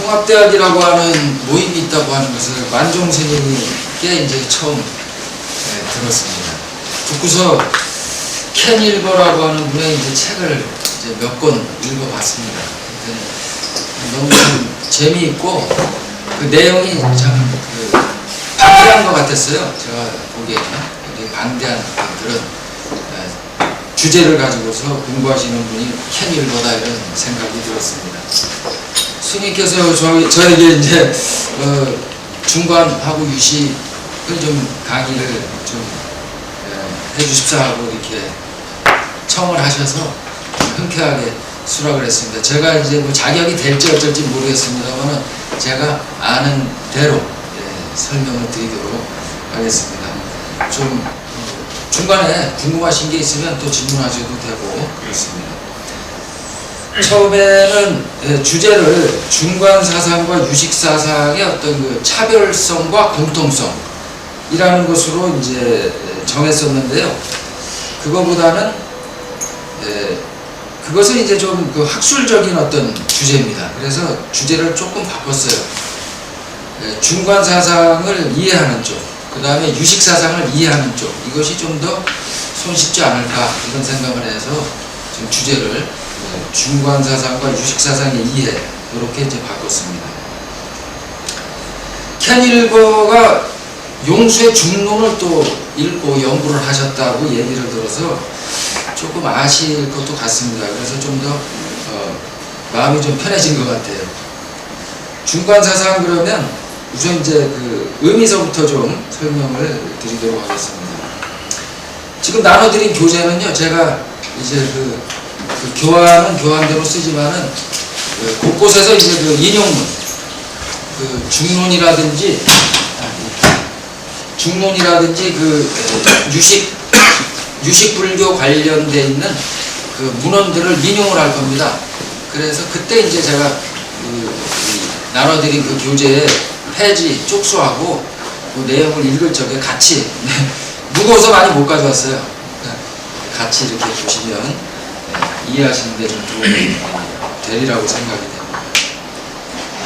통합대학이라고 하는 모임이 있다고 하는 것을 만종 스님께 이제 처음 들었습니다. 듣고서 켄 일거라고 하는 분의 이제 책을 이제 몇 권 읽어봤습니다. 너무 재미있고 그 내용이 참 방대한 것 같았어요. 제가 보기에는 굉장히 방대한 그런 주제를 가지고서 공부하시는 분이 켄 일거다 이런 생각이 들었습니다. 스님께서 저에게 이제 중관하고 유식을 좀 강의를 좀 해주십사 하고 이렇게 청을 하셔서 흔쾌하게 수락을 했습니다. 제가 이제 뭐 자격이 될지 어쩔지 모르겠습니다만 제가 아는 대로 설명을 드리도록 하겠습니다. 좀 중간에 궁금하신 게 있으면 또 질문하셔도 되고 그렇습니다. 처음에는 주제를 중관사상과 유식사상의 어떤 그 차별성과 공통성이라는 것으로 이제 정했었는데요. 그거보다는 그것은 이제 좀 그 학술적인 어떤 주제입니다. 그래서 주제를 조금 바꿨어요. 중관사상을 이해하는 쪽, 그 다음에 유식사상을 이해하는 쪽, 이것이 좀 더 손쉽지 않을까 이런 생각을 해서 지금 주제를 중관사상과 유식사상의 이해 이렇게 이제 바꿨습니다. 켄 일거가 용수의 중론을 또 읽고 연구를 하셨다고 얘기를 들어서 조금 아실 것도 같습니다. 그래서 좀 더 마음이 좀 편해진 것 같아요. 중관사상 그러면 우선 이제 그 의미서부터 좀 설명을 드리도록 하겠습니다. 지금 나눠드린 교재는요, 제가 이제 그 교환은 교환대로 쓰지만은 곳곳에서 이제 그 인용문, 그 중론이라든지 그 유식불교 관련돼 있는 그 문헌들을 인용을 할 겁니다. 그래서 그때 이제 제가 나눠드린 그 교재의 페이지 쪽수하고 그 내용을 읽을 적에 같이 무거워서 많이 못 가져왔어요. 같이 이렇게 보시면 이해하시는 데 좀 도움이 되리라고 생각이 됩니다.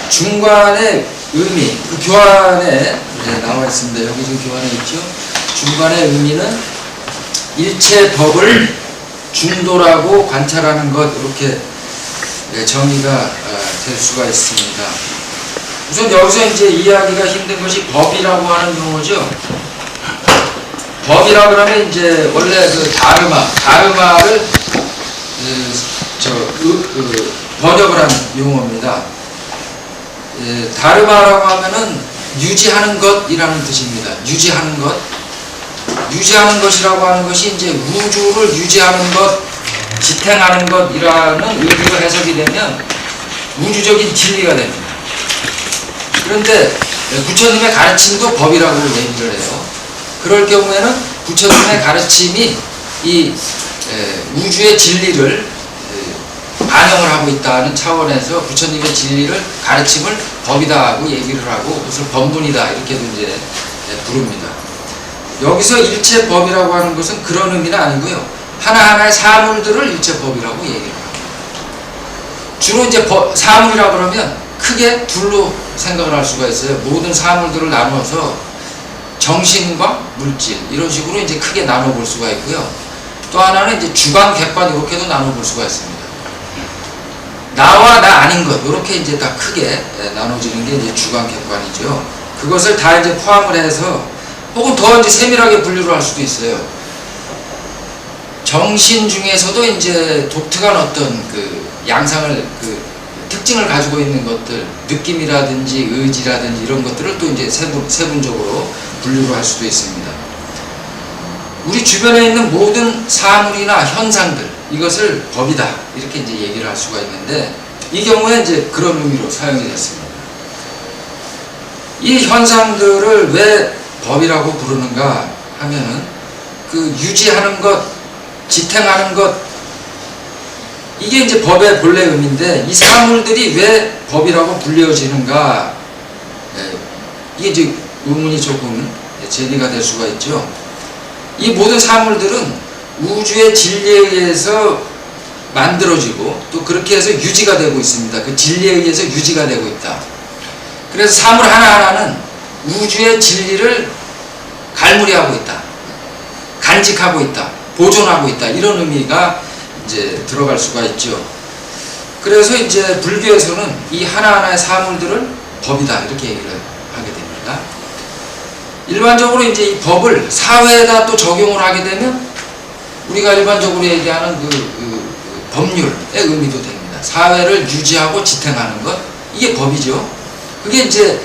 중관의 의미, 그 교환에 나와 있습니다. 여기 지금 교환에 있죠. 중관의 의미는 일체 법을 중도라고 관찰하는 것, 이렇게 정의가 될 수가 있습니다. 우선 여기서 이제 이해하기가 힘든 것이 법이라고 하는 용어죠. 법이라 그러면 이제 원래 그 다르마를 번역을 한 용어입니다. 다르마라고 하면은 유지하는 것이라는 뜻입니다. 유지하는 것. 유지하는 것이라고 하는 것이 이제 우주를 유지하는 것, 지탱하는 것이라는 의미로 해석이 되면 우주적인 진리가 됩니다. 그런데 부처님의 가르침도 법이라고 얘기를 해요. 그럴 경우에는 부처님의 가르침이 이 우주의 진리를 반영을 하고 있다는 차원에서 부처님의 진리를 가르침을 법이다 하고 얘기를 하고 그것을 법문이다 이렇게도 이제 부릅니다. 여기서 일체법이라고 하는 것은 그런 의미는 아니고요. 하나하나의 사물들을 일체법이라고 얘기를 합니다. 주로 이제 사물이라고 그러면 크게 둘로 생각을 할 수가 있어요. 모든 사물들을 나눠서 정신과 물질 이런 식으로 이제 크게 나눠 볼 수가 있고요. 또 하나는 이제 주관, 객관 이렇게도 나눠 볼 수가 있습니다. 나와 나 아닌 것 이렇게 이제 다 크게 나눠지는 게 이제 주관, 객관이죠. 그것을 다 이제 포함을 해서 혹은 더 이제 세밀하게 분류를 할 수도 있어요. 정신 중에서도 이제 독특한 어떤 그 양상을 특징을 가지고 있는 것들, 느낌이라든지 의지라든지 이런 것들을 또 이제 세분적으로 분류를 할 수도 있습니다. 우리 주변에 있는 모든 사물이나 현상들, 이것을 법이다 이렇게 이제 얘기를 할 수가 있는데 이 경우에 이제 그런 의미로 사용이 됐습니다. 이 현상들을 왜 법이라고 부르는가 하면은 그 유지하는 것, 지탱하는 것 이게 이제 법의 본래 의미인데 이 사물들이 왜 법이라고 불려지는가 이게 이제 의문이 조금 제기가 될 수가 있죠. 이 모든 사물들은 우주의 진리에 의해서 만들어지고 또 그렇게 해서 유지가 되고 있습니다. 그 진리에 의해서 유지가 되고 있다. 그래서 사물 하나하나는 우주의 진리를 갈무리하고 있다. 간직하고 있다. 보존하고 있다. 이런 의미가 이제 들어갈 수가 있죠. 그래서 이제 불교에서는 이 하나하나의 사물들을 법이다. 이렇게 얘기를 하게 됩니다. 일반적으로 이제 이 법을 사회에다 또 적용을 하게 되면 우리가 일반적으로 얘기하는 그 법률의 의미도 됩니다. 사회를 유지하고 지탱하는 것, 이게 법이죠. 그게 이제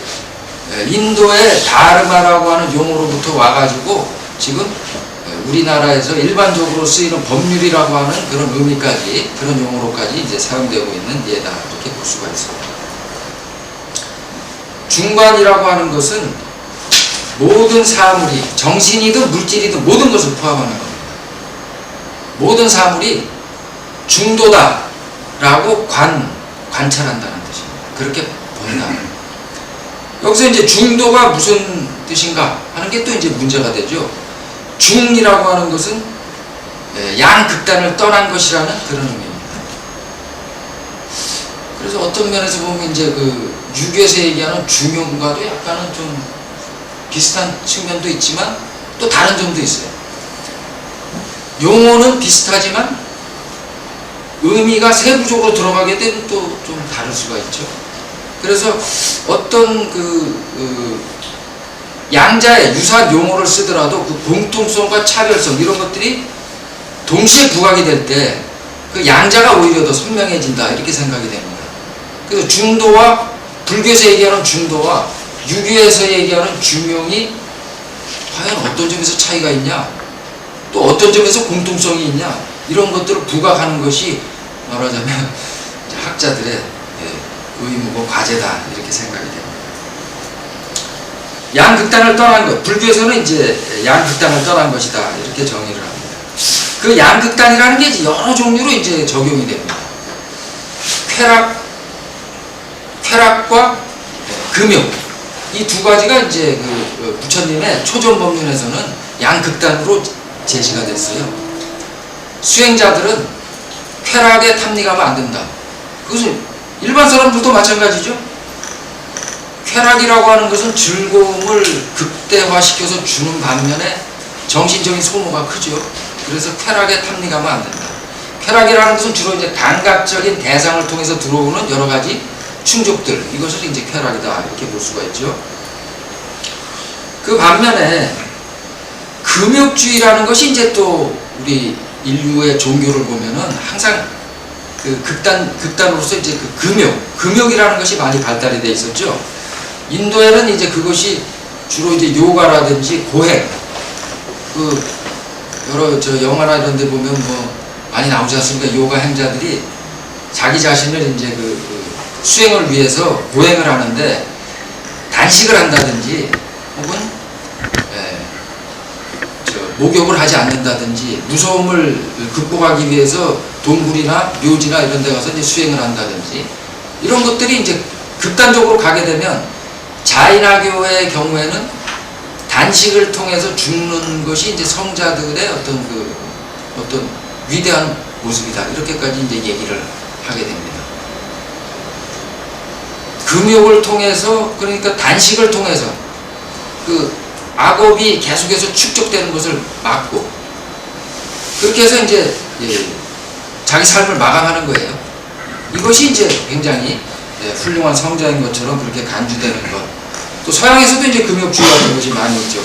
인도의 다르마라고 하는 용어로부터 와가지고 지금 우리나라에서 일반적으로 쓰이는 법률이라고 하는 그런 의미까지, 그런 용어로까지 이제 사용되고 있는 예다, 이렇게 볼 수가 있습니다. 중관이라고 하는 것은 모든 사물이, 정신이든 물질이든 모든 것을 포함하는 겁니다. 모든 사물이 중도다라고 관찰한다는 뜻입니다. 그렇게 본다. 여기서 이제 중도가 무슨 뜻인가 하는 게 또 이제 문제가 되죠. 중이라고 하는 것은 양극단을 떠난 것이라는 그런 의미입니다. 그래서 어떤 면에서 보면 이제 그 유교에서 얘기하는 중용과도 약간은 좀 비슷한 측면도 있지만 또 다른 점도 있어요. 용어는 비슷하지만 의미가 세부적으로 들어가게 되면 또 좀 다를 수가 있죠. 그래서 어떤 양자의 유사한 용어를 쓰더라도 그 공통성과 차별성 이런 것들이 동시에 부각이 될 때 그 양자가 오히려 더 선명해진다, 이렇게 생각이 됩니다. 그래서 중도와 불교에서 얘기하는 중도와 유교에서 얘기하는 중용이 과연 어떤 점에서 차이가 있냐, 또 어떤 점에서 공통성이 있냐, 이런 것들을 부각하는 것이 말하자면 학자들의 의무고 과제다, 이렇게 생각이 됩니다. 양극단을 떠난 것, 불교에서는 이제 양극단을 떠난 것이다, 이렇게 정의를 합니다. 그 양극단이라는 게 이제 여러 종류로 이제 적용이 됩니다. 쾌락과 금욕, 이 두 가지가 이제 그 부처님의 초전 법륜에서는 양극단으로 제시가 됐어요. 수행자들은 쾌락에 탐닉하면 안 된다. 그것은 일반 사람들도 마찬가지죠. 쾌락이라고 하는 것은 즐거움을 극대화시켜서 주는 반면에 정신적인 소모가 크죠. 그래서 쾌락에 탐닉하면 안 된다. 쾌락이라는 것은 주로 이제 감각적인 대상을 통해서 들어오는 여러 가지 충족들, 이것을 이제 쾌락이다, 이렇게 볼 수가 있죠. 그 반면에 금욕주의라는 것이 이제 또 우리 인류의 종교를 보면은 항상 그 극단으로서 이제 그 금욕이라는 것이 많이 발달이 돼 있었죠. 인도에는 이제 그것이 주로 이제 요가라든지 고행, 여러 영화나 이런 데 보면 뭐 많이 나오지 않습니까? 요가 행자들이 자기 자신을 이제 수행을 위해서 고행을 하는데 단식을 한다든지 혹은 목욕을 하지 않는다든지 무서움을 극복하기 위해서 동굴이나 묘지나 이런 데 가서 이제 수행을 한다든지 이런 것들이 이제 극단적으로 가게 되면 자인화교의 경우에는 단식을 통해서 죽는 것이 이제 성자들의 어떤 위대한 모습이다, 이렇게까지 이제 얘기를 하게 됩니다. 금욕을 통해서, 그러니까 단식을 통해서 악업이 계속해서 축적되는 것을 막고 그렇게 해서 이제 자기 삶을 마감하는 거예요. 이것이 이제 굉장히 훌륭한 성자인 것처럼 그렇게 간주되는 것. 또 서양에서도 이제 금욕주의 같은 것이 많이 있죠.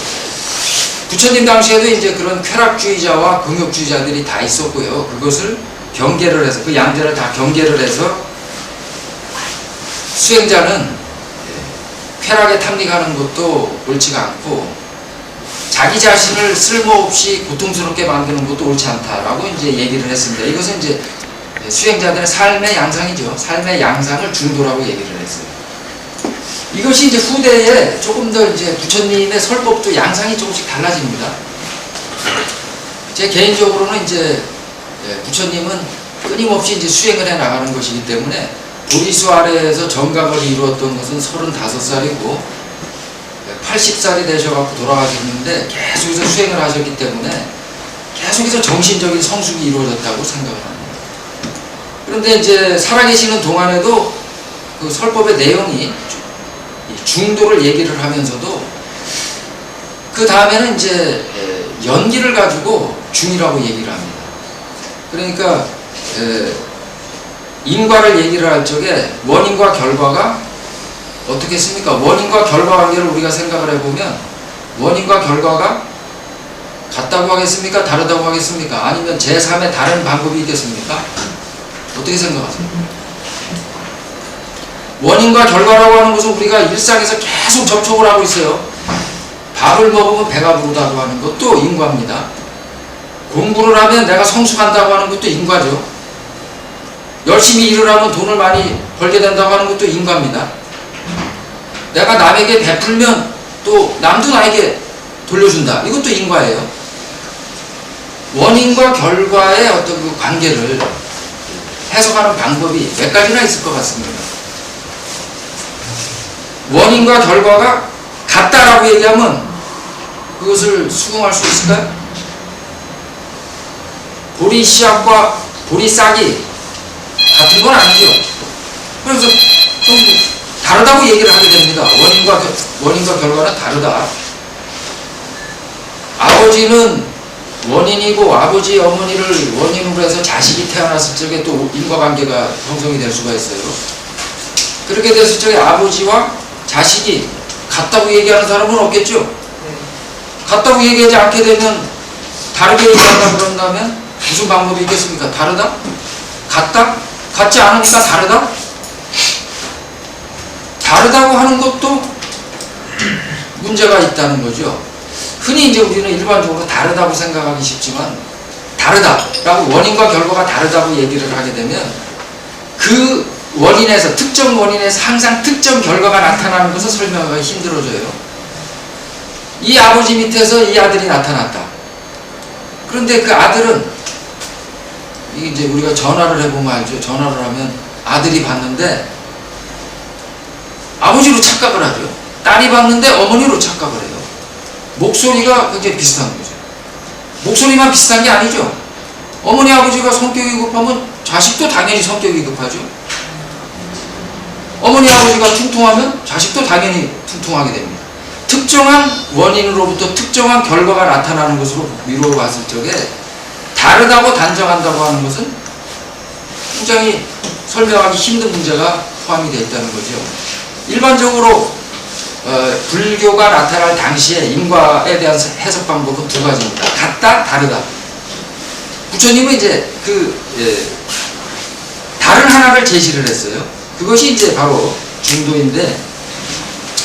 부처님 당시에도 이제 그런 쾌락주의자와 금욕주의자들이 다 있었고요. 그것을 경계를 해서, 그 양자를 다 경계를 해서 수행자는 쾌락에 탐닉하는 것도 옳지가 않고 자기 자신을 쓸모없이 고통스럽게 만드는 것도 옳지 않다라고 이제 얘기를 했습니다. 이것은 이제 수행자들의 삶의 양상이죠. 삶의 양상을 중도라고 얘기를 했어요. 이것이 이제 후대에 조금 더 이제 부처님의 설법도 양상이 조금씩 달라집니다. 제 개인적으로는 이제 부처님은 끊임없이 이제 수행을 해 나가는 것이기 때문에 보리수 아래에서 정각을 이루었던 것은 35살이고 80살이 되셔갖고 돌아가셨는데 계속해서 수행을 하셨기 때문에 계속해서 정신적인 성숙이 이루어졌다고 생각을 합니다. 그런데 이제 살아계시는 동안에도 그 설법의 내용이 중도를 얘기를 하면서도 그 다음에는 이제 연기를 가지고 중이라고 얘기를 합니다. 그러니까 인과를 얘기를 할 적에 원인과 결과가 어떻게 씁니까? 원인과 결과 관계를 우리가 생각을 해보면 원인과 결과가 같다고 하겠습니까? 다르다고 하겠습니까? 아니면 제3의 다른 방법이 있겠습니까? 어떻게 생각하세요? 원인과 결과라고 하는 것은 우리가 일상에서 계속 접촉을 하고 있어요. 밥을 먹으면 배가 부르다고 하는 것도 인과입니다. 공부를 하면 내가 성숙한다고 하는 것도 인과죠. 열심히 일을 하면 돈을 많이 벌게 된다고 하는 것도 인과입니다. 내가 남에게 베풀면 또 남도 나에게 돌려준다. 이것도 인과예요. 원인과 결과의 어떤 그 관계를 해석하는 방법이 몇 가지나 있을 것 같습니다. 원인과 결과가 같다라고 얘기하면 그것을 수긍할 수 있을까요? 보리 씨앗과 보리 싹이 같은 건 아니죠. 그래서 좀 다르다고 얘기를 하게 됩니다. 원인과 결과는 다르다. 아버지는 원인이고 아버지 어머니를 원인으로 해서 자식이 태어났을 적에 또 인과관계가 형성이 될 수가 있어요. 그렇게 됐을 적에 아버지와 자식이 같다고 얘기하는 사람은 없겠죠. 같다고 얘기하지 않게 되면 다르게 얘기한다 그런다면 무슨 방법이 있겠습니까? 다르다? 같다? 같지 않으니까 다르다? 다르다고 하는 것도 문제가 있다는 거죠. 흔히 이제 우리는 일반적으로 다르다고 생각하기 쉽지만 다르다라고 원인과 결과가 다르다고 얘기를 하게 되면 그 원인에서 특정 원인에서 항상 특정 결과가 나타나는 것을 설명하기 힘들어져요. 이 아버지 밑에서 이 아들이 나타났다. 그런데 그 아들은 이제 우리가 전화를 해보면 알죠. 전화를 하면 아들이 받는데 아버지로 착각을 하죠. 딸이 받는데 어머니로 착각을 해요. 목소리가 굉장히 비슷한 거죠. 목소리만 비슷한 게 아니죠. 어머니 아버지가 성격이 급하면 자식도 당연히 성격이 급하죠. 어머니 아버지가 퉁퉁하면 자식도 당연히 퉁퉁하게 됩니다. 특정한 원인으로부터 특정한 결과가 나타나는 것으로 미루어 봤을 적에 다르다고 단정한다고 하는 것은 굉장히 설명하기 힘든 문제가 포함이 되어 있다는 거죠. 일반적으로 불교가 나타날 당시에 인과에 대한 해석 방법은 두 가지입니다. 같다, 다르다. 부처님은 이제 다른 하나를 제시를 했어요. 그것이 이제 바로 중도인데,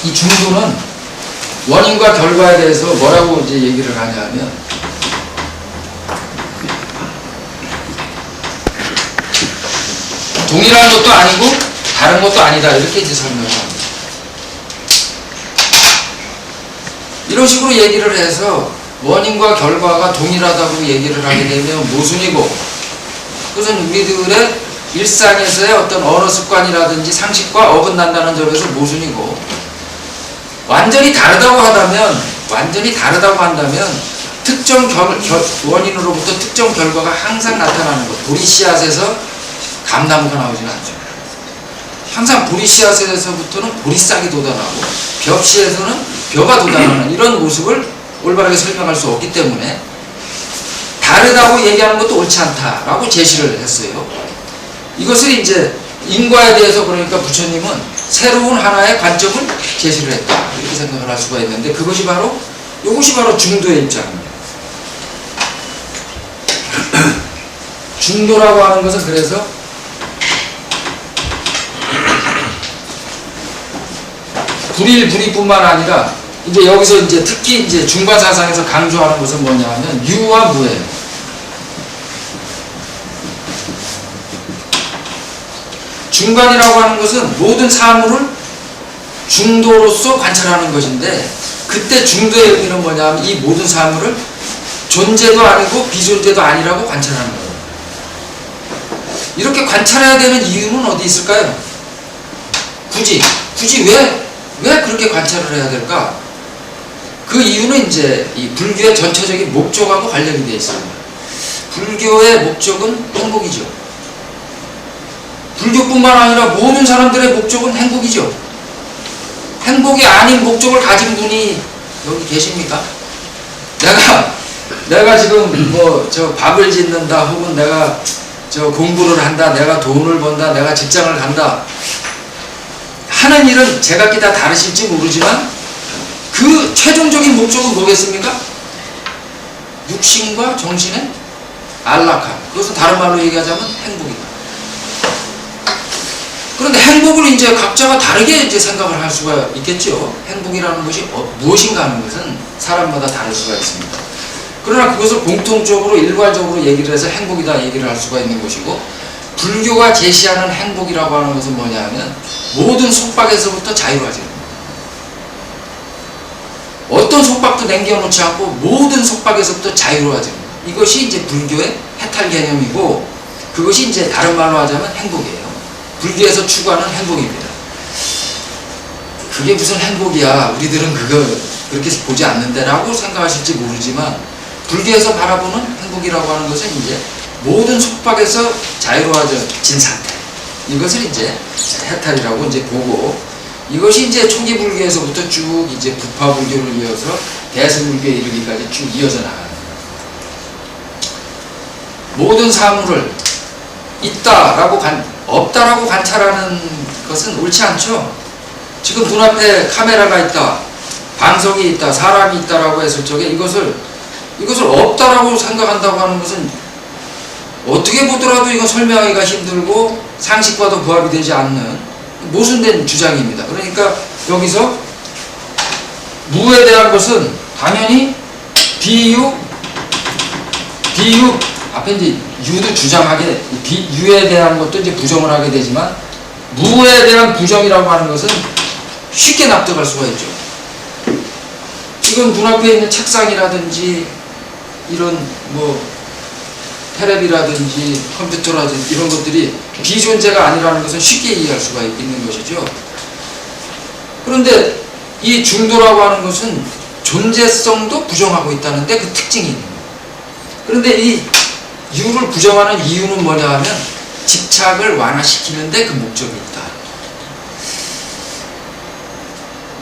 이 중도는 원인과 결과에 대해서 뭐라고 이제 얘기를 하냐면, 동일한 것도 아니고 다른 것도 아니다, 이렇게 이제 설명을 합니다. 이런 식으로 얘기를 해서 원인과 결과가 동일하다고 얘기를 하게 되면 모순이고, 그것은 우리들의 일상에서의 어떤 언어 습관이라든지 상식과 어긋난다는 점에서 모순이고, 완전히 다르다고 한다면 특정 원인으로부터 특정 결과가 항상 나타나는 것. 보리 씨앗에서 감나무가 나오지는 않죠. 항상 보리 씨앗에서부터는 보리싹이 돋아나고 벽씨에서는 벼가 돋아나는 이런 모습을 올바르게 설명할 수 없기 때문에 다르다고 얘기하는 것도 옳지 않다라고 제시를 했어요. 이것을 이제 인과에 대해서 그러니까 부처님은 새로운 하나의 관점을 제시를 했다, 이렇게 생각을 할 수가 있는데, 이것이 바로 중도의 입장입니다. 중도라고 하는 것은 그래서 불일불이뿐만 아니라 이제 여기서 이제 특히 이제 중간 사상에서 강조하는 것은 뭐냐면 유와 무예요. 중간이라고 하는 것은 모든 사물을 중도로서 관찰하는 것인데, 그때 중도의 의미는 뭐냐면 이 모든 사물을 존재도 아니고 비존재도 아니라고 관찰하는 거예요. 이렇게 관찰해야 되는 이유는 어디 있을까요? 굳이 왜 그렇게 관찰을 해야 될까? 그 이유는 이제 이 불교의 전체적인 목적하고 관련이 되어 있습니다. 불교의 목적은 행복이죠. 불교뿐만 아니라 모든 사람들의 목적은 행복이죠. 행복이 아닌 목적을 가진 분이 여기 계십니까? 내가 지금 뭐 저 밥을 짓는다, 혹은 내가 저 공부를 한다, 내가 돈을 번다, 내가 직장을 간다 하는 일은 제각기 다 다르실지 모르지만 그 최종적인 목적은 뭐겠습니까? 육신과 정신의 안락함. 그것은 다른 말로 얘기하자면 행복이다. 그런데 행복을 이제 각자가 다르게 이제 생각을 할 수가 있겠죠. 행복이라는 것이 무엇인가 하는 것은 사람마다 다를 수가 있습니다. 그러나 그것을 공통적으로 일괄적으로 얘기를 해서 행복이다 얘기를 할 수가 있는 것이고, 불교가 제시하는 행복이라고 하는 것은 뭐냐 하면 모든 속박에서부터 자유하지. 어떤 속박도 남겨놓지 않고 모든 속박에서부터 자유로워지는 것. 이것이 이제 불교의 해탈 개념이고, 그것이 이제 다른 말로 하자면 행복이에요. 불교에서 추구하는 행복입니다. 그게 무슨 행복이야, 우리들은 그렇게 보지 않는데 라고 생각하실지 모르지만, 불교에서 바라보는 행복이라고 하는 것은 이제 모든 속박에서 자유로워진 상태, 이것을 이제 해탈이라고 이제 보고, 이것이 이제 초기 불교에서부터 쭉 이제 부파 불교를 이어서 대승불교에 이르기까지 쭉 이어져 나가는 거예요. 모든 사물을 있다라고 없다라고 관찰하는 것은 옳지 않죠. 지금 눈앞에 카메라가 있다, 방석이 있다, 사람이 있다라고 했을 적에 이것을 없다라고 생각한다고 하는 것은 어떻게 보더라도 이건 설명하기가 힘들고 상식과도 부합이 되지 않는 모순된 주장입니다. 그러니까 여기서 무에 대한 것은 당연히 비유 앞에 이제 유도 주장하게, 유에 대한 것도 이제 부정을 하게 되지만, 무에 대한 부정이라고 하는 것은 쉽게 납득할 수가 있죠. 이건 눈앞에 있는 책상이라든지 이런 뭐 테레비라든지 컴퓨터라든지 이런 것들이 비존재가 아니라는 것은 쉽게 이해할 수가 있는 것이죠. 그런데 이 중도라고 하는 것은 존재성도 부정하고 있다는데 그 특징이 있는 거예요. 그런데 이 유를 부정하는 이유는 뭐냐 하면 집착을 완화시키는데 그 목적이 있다.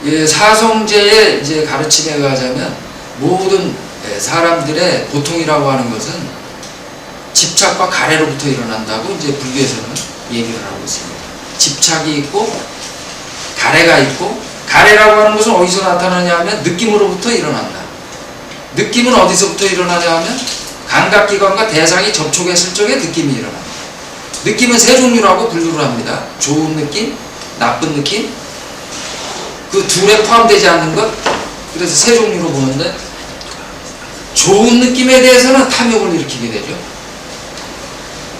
예, 사성제의 이제 가르침에 의하자면 모든 사람들의 고통이라고 하는 것은 집착과 가래로부터 일어난다고 이제 불교에서는 얘기를 하고 있습니다. 집착이 있고 가래가 있고, 가래라고 하는 것은 어디서 나타나냐 하면 느낌으로부터 일어난다. 느낌은 어디서부터 일어나냐 하면 감각기관과 대상이 접촉했을 적에 느낌이 일어납니다. 느낌은 세 종류라고 분류를 합니다. 좋은 느낌, 나쁜 느낌, 그 둘에 포함되지 않는 것. 그래서 세 종류로 보는데, 좋은 느낌에 대해서는 탐욕을 일으키게 되죠.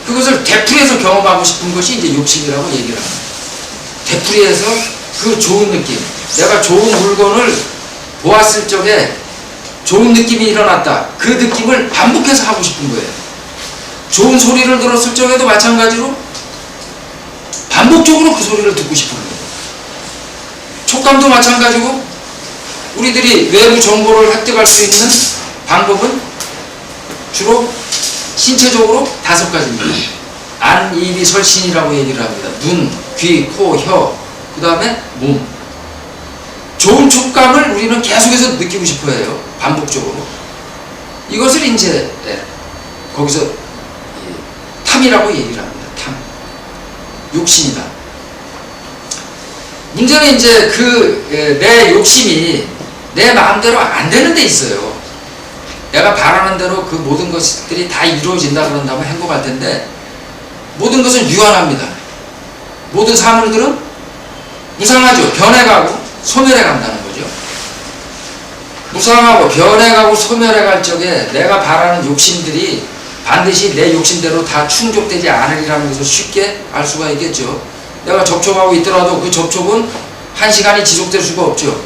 그것을 되풀이해서 경험하고 싶은 것이 이제 욕심이라고 얘기를 합니다. 되풀이해서 그 좋은 느낌, 내가 좋은 물건을 보았을 적에 좋은 느낌이 일어났다, 그 느낌을 반복해서 하고 싶은 거예요. 좋은 소리를 들었을 적에도 마찬가지로 반복적으로 그 소리를 듣고 싶은 거예요. 촉감도 마찬가지고, 우리들이 외부 정보를 획득할 수 있는 방법은 주로 신체적으로 5가지입니다. 안, 입이, 설신이라고 얘기를 합니다. 눈, 귀, 코, 혀, 그 다음에 몸. 좋은 촉감을 우리는 계속해서 느끼고 싶어 해요. 반복적으로. 이것을 이제 거기서 탐이라고 얘기를 합니다. 탐. 욕심이다. 문제는 이제 내 욕심이 내 마음대로 안 되는 데 있어요. 내가 바라는 대로 그 모든 것들이 다 이루어진다 그런다면 행복할 텐데, 모든 것은 유한합니다. 모든 사물들은 무상하죠. 변해가고 소멸해 간다는 거죠. 무상하고 변해가고 소멸해 갈 적에 내가 바라는 욕심들이 반드시 내 욕심대로 다 충족되지 않으리라는 것을 쉽게 알 수가 있겠죠. 내가 접촉하고 있더라도 그 접촉은 1시간이 지속될 수가 없죠.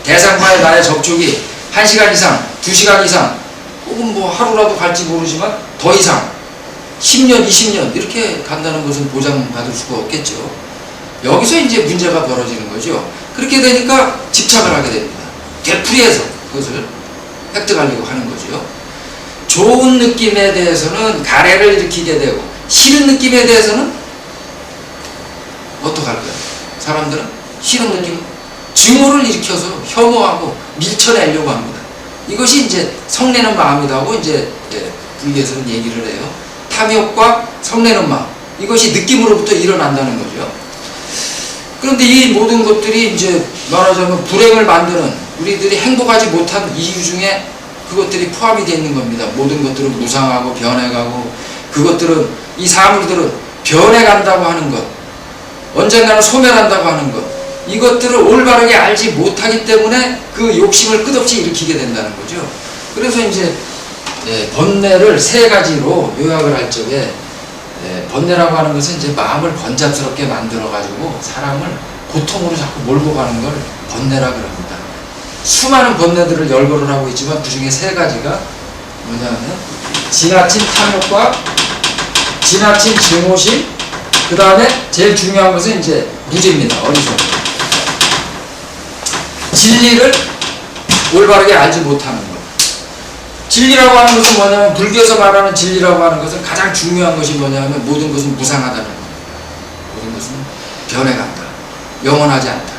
대상과의 나의 접촉이 1시간 이상, 2시간 이상, 혹은 뭐 하루라도 갈지 모르지만 더 이상 10년, 20년 이렇게 간다는 것은 보장받을 수가 없겠죠. 여기서 이제 문제가 벌어지는 거죠. 그렇게 되니까 집착을 하게 됩니다. 되풀이해서 그것을 획득하려고 하는 거죠. 좋은 느낌에 대해서는 가래를 일으키게 되고, 싫은 느낌에 대해서는 어떡할 거야? 사람들은 싫은 느낌, 증오를 일으켜서 혐오하고 밀쳐내려고 합니다. 이것이 이제 성내는 마음이라고 이제 불교에서는 얘기를 해요. 탐욕과 성내는 마음, 이것이 느낌으로부터 일어난다는 거죠. 그런데 이 모든 것들이 이제 말하자면 불행을 만드는, 우리들이 행복하지 못한 이유 중에 그것들이 포함이 되어 있는 겁니다. 모든 것들은 무상하고 변해가고, 그것들은, 이 사물들은 변해간다고 하는 것, 언젠가는 소멸한다고 하는 것, 이것들을 올바르게 알지 못하기 때문에 그 욕심을 끝없이 일으키게 된다는 거죠. 그래서 이제 번뇌를 세 가지로 요약을 할 적에, 번뇌라고 하는 것은 이제 마음을 번잡스럽게 만들어가지고 사람을 고통으로 자꾸 몰고 가는 걸 번뇌라 그럽니다. 수많은 번뇌들을 열거를 하고 있지만 그 중에 세 가지가 뭐냐면 지나친 탐욕과 지나친 증오심, 그 다음에 제일 중요한 것은 이제 무지입니다. 어리석음. 진리를 올바르게 알지 못하는 것. 진리라고 하는 것은 뭐냐면, 불교에서 말하는 진리라고 하는 것은 가장 중요한 것이 뭐냐면 모든 것은 무상하다는 겁니다. 모든 것은 변해간다. 영원하지 않다.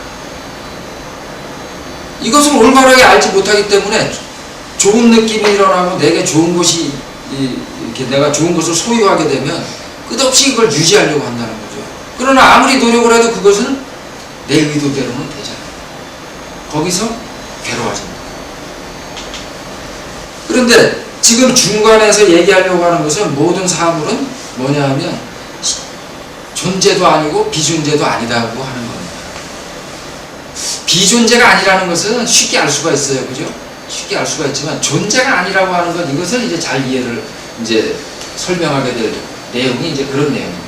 이것을 올바르게 알지 못하기 때문에 좋은 느낌이 일어나고 내게 좋은 것이, 이렇게 내가 좋은 것을 소유하게 되면 끝없이 이걸 유지하려고 한다는 거죠. 그러나 아무리 노력을 해도 그것은 내 의도대로는 되잖아요. 거기서 괴로워집니다. 그런데 지금 중간에서 얘기하려고 하는 것은 모든 사물은 뭐냐 하면 존재도 아니고 비존재도 아니다고 하는 겁니다. 비존재가 아니라는 것은 쉽게 알 수가 있어요. 그죠? 쉽게 알 수가 있지만 존재가 아니라고 하는 것, 이것을 이제 잘 이해를 이제 설명하게 될 내용이 이제 그런 내용입니다.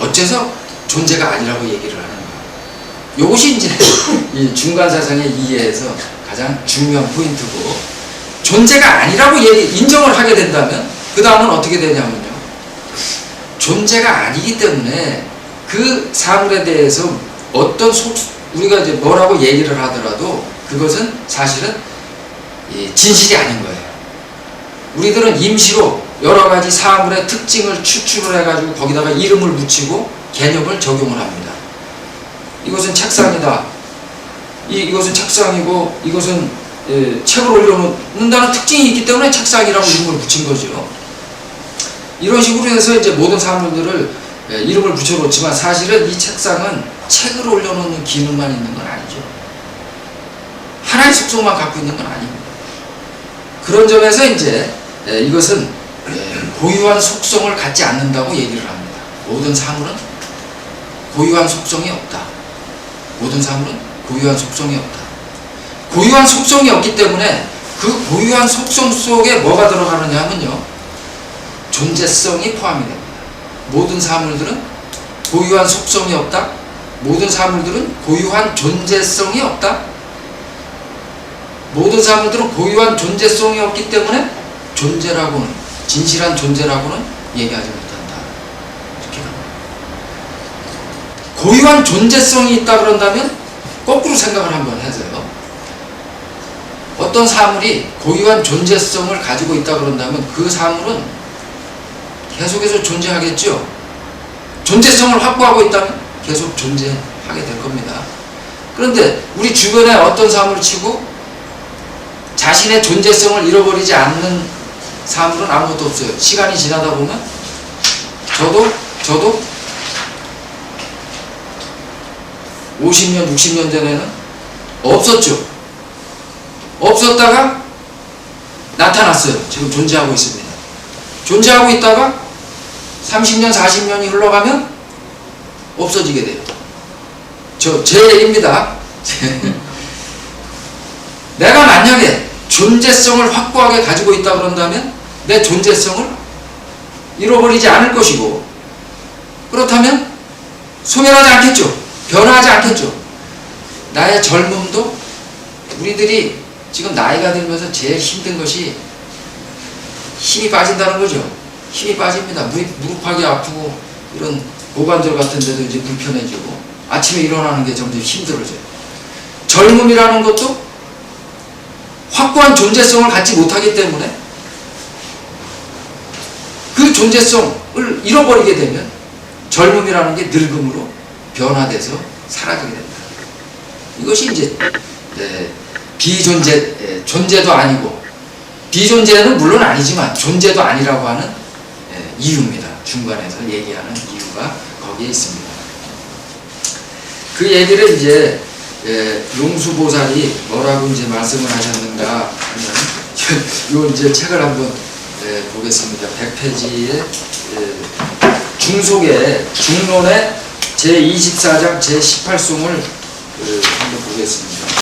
어째서 존재가 아니라고 얘기를 하는 거예요. 이것이 이제 이 중간사상의 이해에서 가장 중요한 포인트고, 존재가 아니라고 인정을 하게 된다면 그 다음은 어떻게 되냐면요, 존재가 아니기 때문에 그 사물에 대해서 어떤 우리가 이제 뭐라고 얘기를 하더라도 그것은 사실은 진실이 아닌 거예요. 우리들은 임시로 여러 가지 사물의 특징을 추출을 해가지고 거기다가 이름을 붙이고 개념을 적용을 합니다. 이것은 책상이다. 이것은 책상이고, 이것은 책을 올려놓는다는 특징이 있기 때문에 책상이라고 이름을 붙인 거죠. 이런 식으로 해서 이제 모든 사물들을 이름을 붙여놓지만 사실은 이 책상은 책을 올려놓는 기능만 있는 건 아니죠. 하나의 속성만 갖고 있는 건 아닙니다. 그런 점에서 이제 이것은 고유한 속성을 갖지 않는다고 얘기를 합니다. 모든 사물은 고유한 속성이 없다. 모든 사물은 고유한 속성이 없다. 고유한 속성이 없기 때문에 그 고유한 속성 속에 뭐가 들어가느냐 하면요, 존재성이 포함이 됩니다. 모든 사물들은 고유한 속성이 없다. 모든 사물들은 고유한 존재성이 없다. 모든 사물들은 고유한 존재성이 없기 때문에 존재라고는, 진실한 존재라고는 얘기하지 못한다. 이렇게 합니다. 고유한 존재성이 있다 그런다면 거꾸로 생각을 한번 해서요, 어떤 사물이 고유한 존재성을 가지고 있다 그런다면 그 사물은 계속해서 존재하겠죠. 존재성을 확보하고 있다면 계속 존재하게 될 겁니다. 그런데 우리 주변에 어떤 사물을 치고 자신의 존재성을 잃어버리지 않는 사물은 아무것도 없어요. 시간이 지나다 보면 저도 50년, 60년 전에는 없었죠. 없었다가 나타났어요. 지금 존재하고 있습니다. 존재하고 있다가 30년, 40년이 흘러가면 없어지게 돼요. 제 얘기입니다. 내가 만약에 존재성을 확고하게 가지고 있다 그런다면 내 존재성을 잃어버리지 않을 것이고, 그렇다면 소멸하지 않겠죠. 변화하지 않겠죠. 나의 젊음도, 우리들이 지금 나이가 들면서 제일 힘든 것이 힘이 빠진다는 거죠. 힘이 빠집니다. 무릎하기 아프고 이런 고관절 같은 데도 이제 불편해지고 아침에 일어나는 게 점점 힘들어져요. 젊음이라는 것도 확고한 존재성을 갖지 못하기 때문에 그 존재성을 잃어버리게 되면 젊음이라는 게 늙음으로 변화돼서 사라지게 된다. 이것이 이제 존재도 아니고, 비존재는 물론 아니지만 존재도 아니라고 하는 이유입니다. 중간에서 얘기하는 이유가 거기에 있습니다. 그 얘기를 이제 용수보살이 뭐라고 이제 말씀을 하셨는가 하면, 요 이제 책을 한번 보겠습니다. 100페이지의 중속의 중론의 제24장 제18송을 한번 보겠습니다.